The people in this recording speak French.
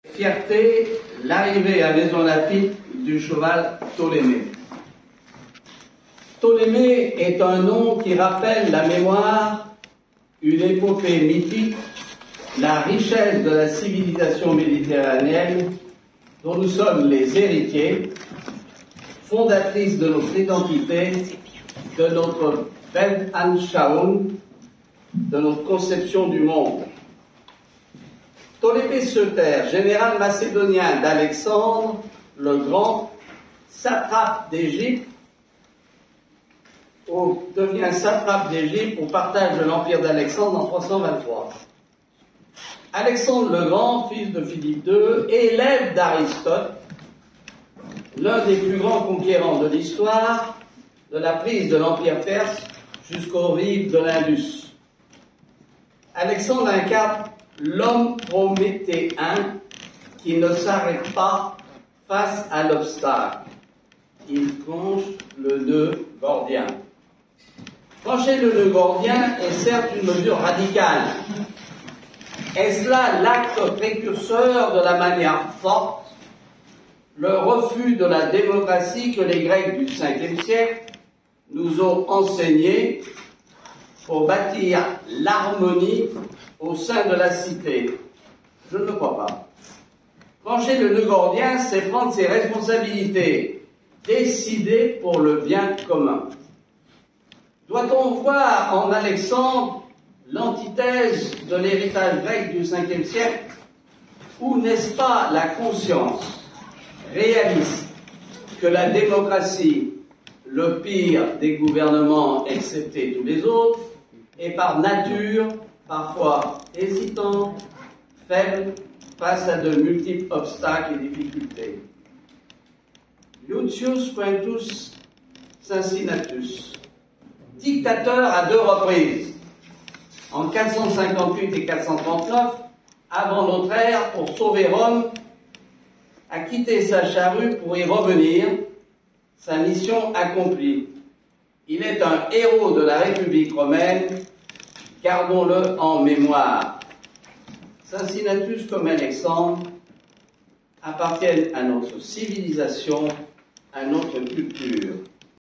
Fierté, l'arrivée à Maisons Laffitte du cheval Ptolémée. Ptolémée est un nom qui rappelle la mémoire, une épopée mythique, la richesse de la civilisation méditerranéenne dont nous sommes les héritiers, fondatrice de notre identité, de notre Weltanschauung, de notre conception du monde. Ptolémée Seuter, général macédonien d'Alexandre le Grand, satrape d'Égypte, devient satrape d'Égypte au partage de l'empire d'Alexandre en 323. Alexandre le Grand, fils de Philippe II, élève d'Aristote, l'un des plus grands conquérants de l'histoire, de la prise de l'empire perse jusqu'aux rives de l'Indus. Alexandre incarne l'homme prométhéen qui ne s'arrête pas face à l'obstacle. Il tranche le nœud gordien. Trancher le nœud gordien est certes une mesure radicale. Est-ce là l'acte précurseur de la manière forte, le refus de la démocratie que les Grecs du 5e siècle nous ont enseigné pour bâtir l'harmonie au sein de la cité? Je ne le crois pas. Trancher le nœud gordien, c'est prendre ses responsabilités, décider pour le bien commun. Doit-on voir en Alexandre l'antithèse de l'héritage grec du 5e siècle, ou n'est-ce pas la conscience réaliste que la démocratie, le pire des gouvernements excepté tous les autres, est par nature parfois hésitant, faible, face à de multiples obstacles et difficultés. Lucius Quintus Cincinnatus, dictateur à 2 reprises, en 458 et 439, avant notre ère, pour sauver Rome, a quitté sa charrue pour y revenir, sa mission accomplie. Il est un héros de la République romaine, gardons-le en mémoire. Cincinnatus comme Alexandre appartiennent à notre civilisation, à notre culture.